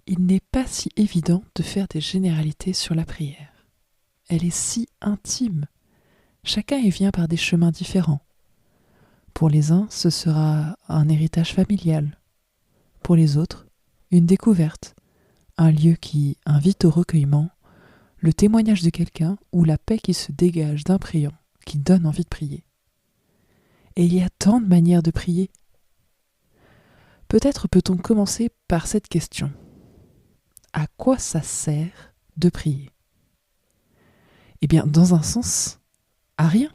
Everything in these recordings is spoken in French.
il n'est pas si évident de faire des généralités sur la prière. Elle est si intime. Chacun y vient par des chemins différents. Pour les uns, ce sera un héritage familial. Pour les autres, une découverte, un lieu qui invite au recueillement, le témoignage de quelqu'un ou la paix qui se dégage d'un priant, qui donne envie de prier. Et il y a tant de manières de prier. Peut-être peut-on commencer par cette question. À quoi ça sert de prier ? Eh bien, dans un sens, à rien.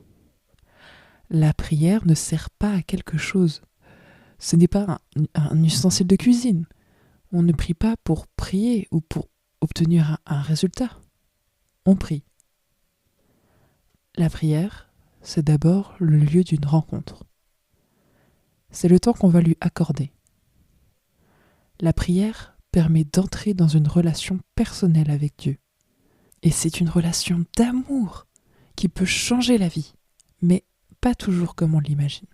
La prière ne sert pas à quelque chose. Ce n'est pas un ustensile de cuisine. On ne prie pas pour prier ou pour obtenir un résultat. On prie. La prière, c'est d'abord le lieu d'une rencontre. C'est le temps qu'on va lui accorder. La prière permet d'entrer dans une relation personnelle avec Dieu. Et c'est une relation d'amour qui peut changer la vie, mais pas toujours comme on l'imagine.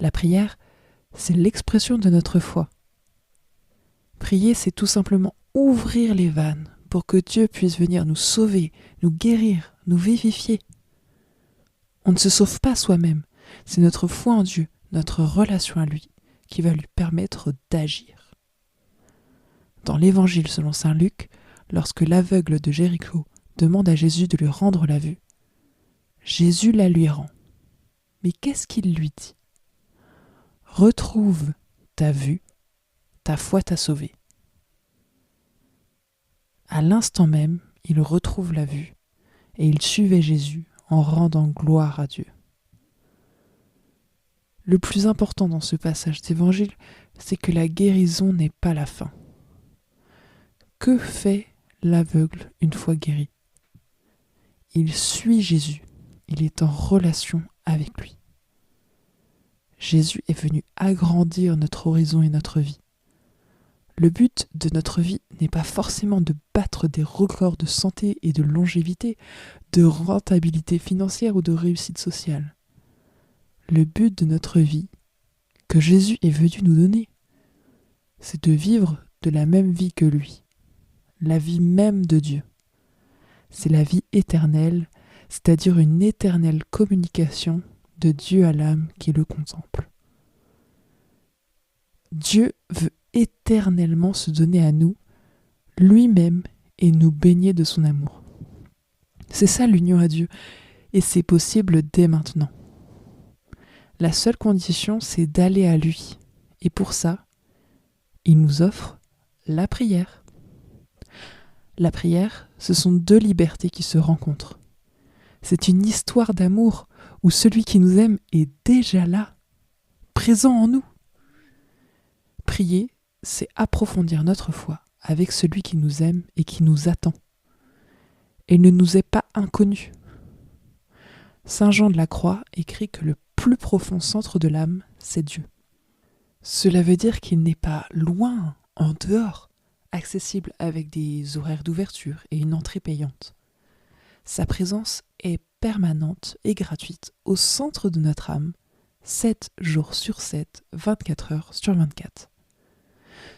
La prière, c'est l'expression de notre foi. Prier, c'est tout simplement ouvrir les vannes pour que Dieu puisse venir nous sauver, nous guérir, nous vivifier. On ne se sauve pas soi-même, c'est notre foi en Dieu, notre relation à lui, qui va lui permettre d'agir. Dans l'Évangile selon saint Luc, lorsque l'aveugle de Jéricho demande à Jésus de lui rendre la vue, Jésus la lui rend. Mais qu'est-ce qu'il lui dit ? Retrouve ta vue, ta foi t'a sauvé. À l'instant même, il retrouve la vue et il suivait Jésus en rendant gloire à Dieu. Le plus important dans ce passage d'évangile, c'est que la guérison n'est pas la fin. Que fait l'aveugle une fois guéri ? Il suit Jésus, il est en relation avec lui. Jésus est venu agrandir notre horizon et notre vie. Le but de notre vie n'est pas forcément de battre des records de santé et de longévité, de rentabilité financière ou de réussite sociale. Le but de notre vie, que Jésus est venu nous donner, c'est de vivre de la même vie que lui, la vie même de Dieu. C'est la vie éternelle, c'est-à-dire une éternelle communication de Dieu à l'âme qui le contemple. Dieu veut éternellement se donner à nous, lui-même, et nous baigner de son amour. C'est ça l'union à Dieu, et c'est possible dès maintenant. La seule condition, c'est d'aller à lui, et pour ça, il nous offre la prière. La prière, ce sont deux libertés qui se rencontrent. C'est une histoire d'amour où celui qui nous aime est déjà là, présent en nous. Prier, c'est approfondir notre foi avec celui qui nous aime et qui nous attend. Il ne nous est pas inconnu. Saint Jean de la Croix écrit que le plus profond centre de l'âme, c'est Dieu. Cela veut dire qu'il n'est pas loin, en dehors, accessible avec des horaires d'ouverture et une entrée payante. Sa présence est permanente et gratuite au centre de notre âme, 7 jours sur 7, 24 heures sur 24.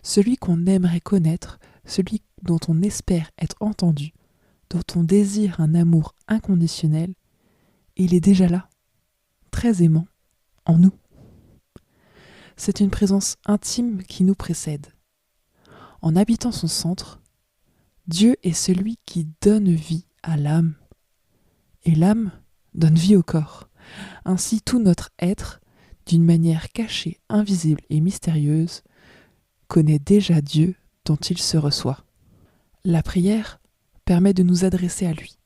Celui qu'on aimerait connaître, celui dont on espère être entendu, dont on désire un amour inconditionnel, il est déjà là, très aimant, en nous. C'est une présence intime qui nous précède. En habitant son centre, Dieu est celui qui donne vie à l'âme. Et l'âme donne vie au corps. Ainsi, tout notre être, d'une manière cachée, invisible et mystérieuse, connaît déjà Dieu dont il se reçoit. La prière permet de nous adresser à lui,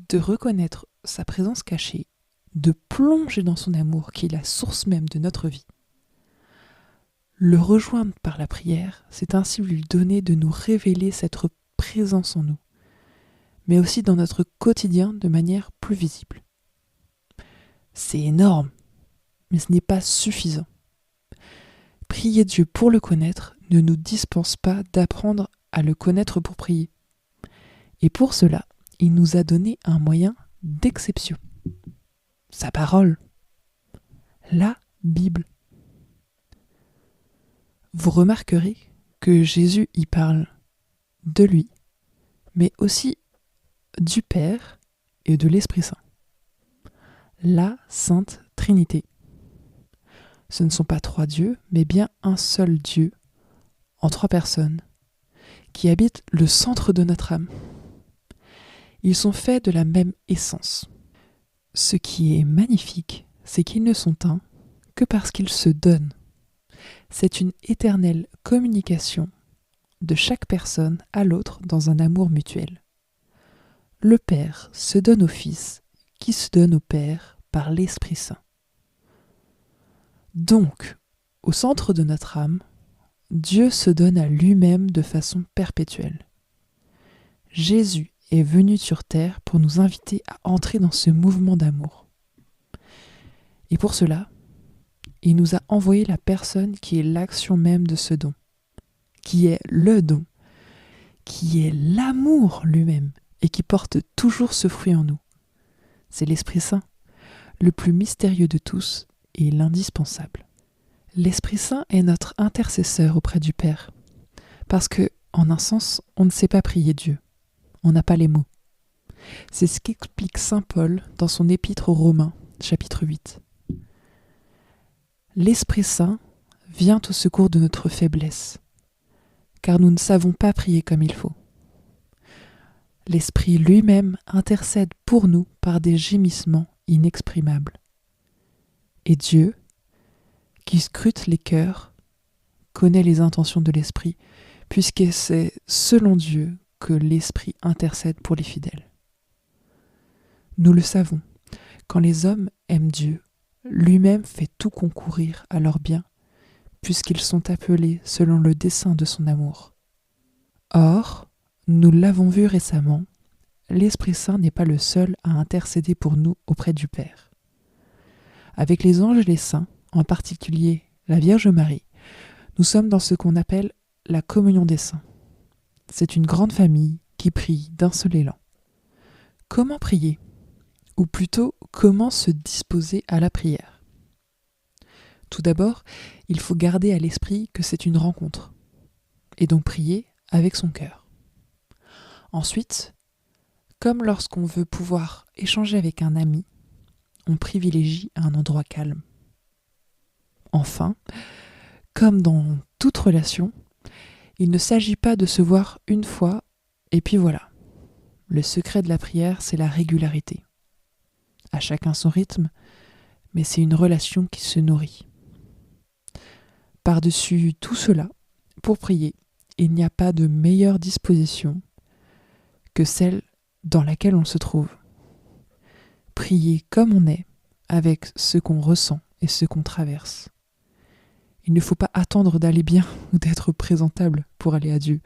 de reconnaître sa présence cachée, de plonger dans son amour qui est la source même de notre vie. Le rejoindre par la prière, c'est ainsi lui donner de nous révéler cette présence en nous, mais aussi dans notre quotidien de manière plus visible. C'est énorme, mais ce n'est pas suffisant. Prier Dieu pour le connaître ne nous dispense pas d'apprendre à le connaître pour prier. Et pour cela, il nous a donné un moyen d'exception. Sa parole. La Bible. Vous remarquerez que Jésus y parle de lui, mais aussi du Père et de l'Esprit Saint. La Sainte Trinité. Ce ne sont pas trois dieux, mais bien un seul Dieu, en trois personnes, qui habitent le centre de notre âme. Ils sont faits de la même essence. Ce qui est magnifique, c'est qu'ils ne sont un que parce qu'ils se donnent. C'est une éternelle communication de chaque personne à l'autre dans un amour mutuel. Le Père se donne au Fils, qui se donne au Père par l'Esprit Saint. Donc, au centre de notre âme, Dieu se donne à lui-même de façon perpétuelle. Jésus est venu sur terre pour nous inviter à entrer dans ce mouvement d'amour. Et pour cela, il nous a envoyé la personne qui est l'action même de ce don, qui est le don, qui est l'amour lui-même et qui porte toujours ce fruit en nous. C'est l'Esprit Saint, le plus mystérieux de tous et l'indispensable. L'Esprit Saint est notre intercesseur auprès du Père, parce que, en un sens, on ne sait pas prier Dieu. On n'a pas les mots. C'est ce qu'explique saint Paul dans son épître aux Romains, chapitre 8. L'Esprit Saint vient au secours de notre faiblesse, car nous ne savons pas prier comme il faut. L'Esprit lui-même intercède pour nous par des gémissements inexprimables. Et Dieu, qui scrute les cœurs, connaît les intentions de l'Esprit, puisque c'est selon Dieu que l'Esprit intercède pour les fidèles. Nous le savons, quand les hommes aiment Dieu, lui-même fait tout concourir à leur bien, puisqu'ils sont appelés selon le dessein de son amour. Or, nous l'avons vu récemment, l'Esprit Saint n'est pas le seul à intercéder pour nous auprès du Père. Avec les anges et les saints, en particulier la Vierge Marie, nous sommes dans ce qu'on appelle la communion des saints. C'est une grande famille qui prie d'un seul élan. Comment prier ? Ou plutôt, comment se disposer à la prière ? Tout d'abord, il faut garder à l'esprit que c'est une rencontre, et donc prier avec son cœur. Ensuite, comme lorsqu'on veut pouvoir échanger avec un ami, on privilégie un endroit calme. Enfin, comme dans toute relation, il ne s'agit pas de se voir une fois et puis voilà. Le secret de la prière, c'est la régularité. À chacun son rythme, mais c'est une relation qui se nourrit. Par-dessus tout cela, pour prier, il n'y a pas de meilleure disposition que celle dans laquelle on se trouve. Prier comme on est, avec ce qu'on ressent et ce qu'on traverse. Il ne faut pas attendre d'aller bien ou d'être présentable pour aller à Dieu,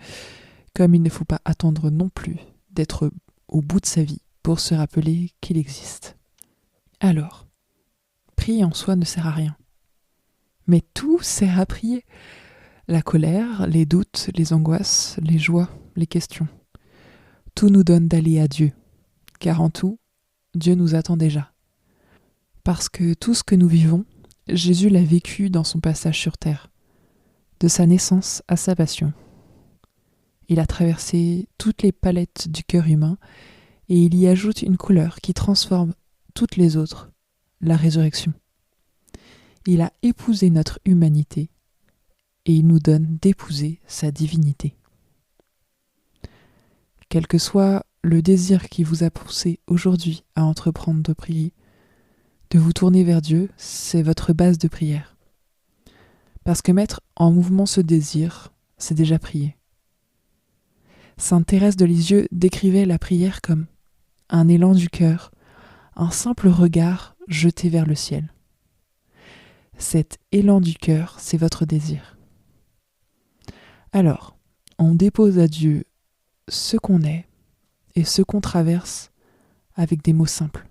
comme il ne faut pas attendre non plus d'être au bout de sa vie pour se rappeler qu'il existe. Alors, prier en soi ne sert à rien. Mais tout sert à prier. La colère, les doutes, les angoisses, les joies, les questions. Tout nous donne d'aller à Dieu, car en tout, Dieu nous attend déjà. Parce que tout ce que nous vivons, Jésus l'a vécu dans son passage sur terre, de sa naissance à sa passion. Il a traversé toutes les palettes du cœur humain et il y ajoute une couleur qui transforme toutes les autres, la résurrection. Il a épousé notre humanité et il nous donne d'épouser sa divinité. Quel que soit le désir qui vous a poussé aujourd'hui à entreprendre de prier, de vous tourner vers Dieu, c'est votre base de prière. Parce que mettre en mouvement ce désir, c'est déjà prier. Sainte Thérèse de Lisieux décrivait la prière comme un élan du cœur, un simple regard jeté vers le ciel. Cet élan du cœur, c'est votre désir. Alors, on dépose à Dieu ce qu'on est et ce qu'on traverse avec des mots simples.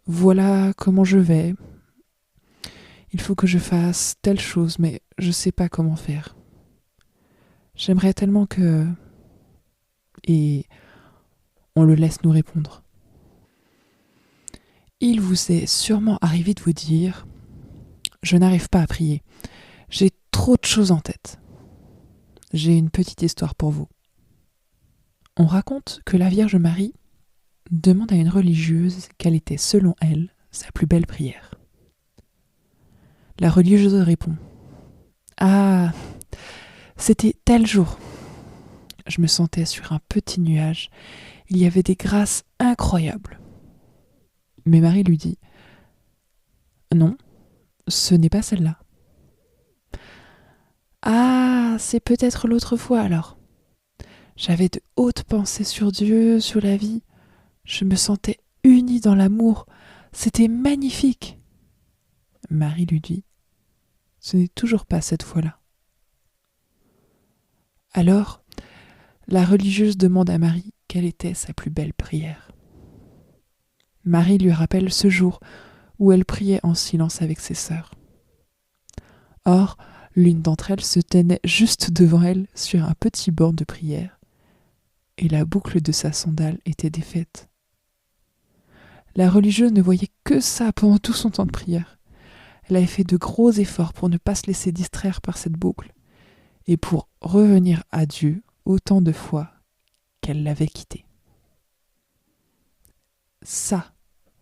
Voilà comment je vais. Il faut que je fasse telle chose, mais je ne sais pas comment faire. J'aimerais tellement que... Et on le laisse nous répondre. Il vous est sûrement arrivé de vous dire « Je n'arrive pas à prier. J'ai trop de choses en tête. J'ai une petite histoire pour vous. On raconte que la Vierge Marie demande à une religieuse quelle était, selon elle, sa plus belle prière. La religieuse répond : « Ah, c'était tel jour. Je me sentais sur un petit nuage. Il y avait des grâces incroyables. » Mais Marie lui dit : « Non, ce n'est pas celle-là. » « Ah, c'est peut-être l'autre fois alors. J'avais de hautes pensées sur Dieu, sur la vie. Je me sentais unie dans l'amour. C'était magnifique. » Marie lui dit : « Ce n'est toujours pas cette fois-là. » Alors, la religieuse demande à Marie quelle était sa plus belle prière. Marie lui rappelle ce jour où elle priait en silence avec ses sœurs. Or, l'une d'entre elles se tenait juste devant elle sur un petit banc de prière, et la boucle de sa sandale était défaite. La religieuse ne voyait que ça pendant tout son temps de prière. Elle avait fait de gros efforts pour ne pas se laisser distraire par cette boucle, et pour revenir à Dieu autant de fois qu'elle l'avait quitté. Ça,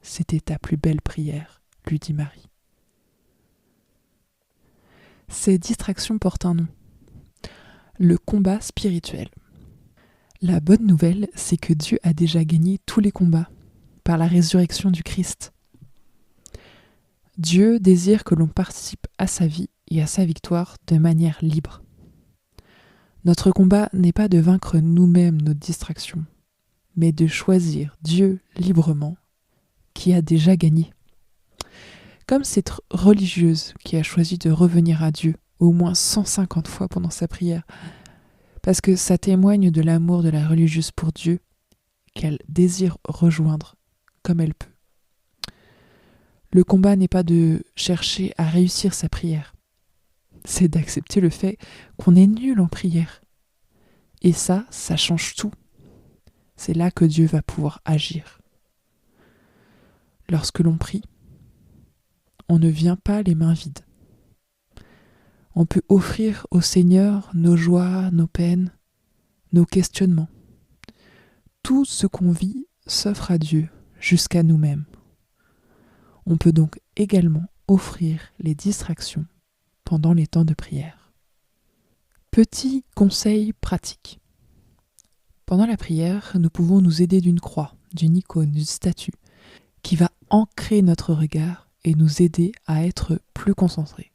c'était ta plus belle prière, lui dit Marie. Ces distractions portent un nom : le combat spirituel. La bonne nouvelle, c'est que Dieu a déjà gagné tous les combats par la résurrection du Christ. Dieu désire que l'on participe à sa vie et à sa victoire de manière libre. Notre combat n'est pas de vaincre nous-mêmes nos distractions, mais de choisir Dieu librement, qui a déjà gagné. Comme cette religieuse qui a choisi de revenir à Dieu au moins 150 fois pendant sa prière, parce que ça témoigne de l'amour de la religieuse pour Dieu, qu'elle désire rejoindre comme elle peut. Le combat n'est pas de chercher à réussir sa prière, c'est d'accepter le fait qu'on est nul en prière. Et ça change tout. C'est là que Dieu va pouvoir agir. Lorsque l'on prie, on ne vient pas les mains vides. On peut offrir au Seigneur nos joies, nos peines, nos questionnements. Tout ce qu'on vit s'offre à Dieu, jusqu'à nous-mêmes. On peut donc également offrir les distractions pendant les temps de prière. Petit conseil pratique. Pendant la prière, nous pouvons nous aider d'une croix, d'une icône, d'une statue, qui va ancrer notre regard et nous aider à être plus concentrés.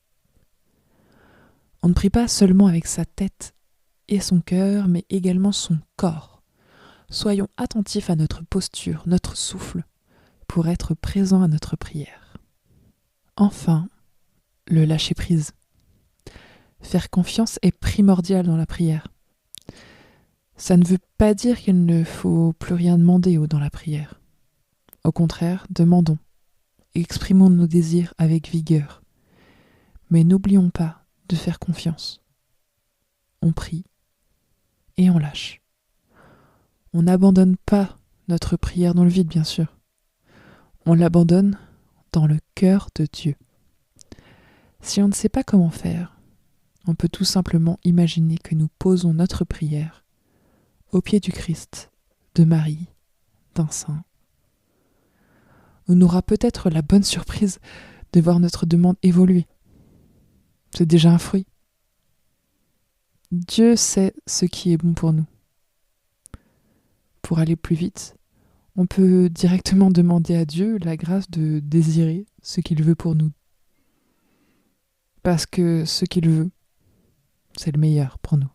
On ne prie pas seulement avec sa tête et son cœur, mais également son corps. Soyons attentifs à notre posture, notre souffle, pour être présents à notre prière. Enfin, le lâcher-prise. Faire confiance est primordial dans la prière. Ça ne veut pas dire qu'il ne faut plus rien demander dans la prière. Au contraire, demandons, exprimons nos désirs avec vigueur. Mais n'oublions pas de faire confiance. On prie et on lâche. On n'abandonne pas notre prière dans le vide, bien sûr. On l'abandonne dans le cœur de Dieu. Si on ne sait pas comment faire, on peut tout simplement imaginer que nous posons notre prière au pied du Christ, de Marie, d'un saint. On aura peut-être la bonne surprise de voir notre demande évoluer. C'est déjà un fruit. Dieu sait ce qui est bon pour nous. Pour aller plus vite, on peut directement demander à Dieu la grâce de désirer ce qu'il veut pour nous. Parce que ce qu'il veut, c'est le meilleur pour nous.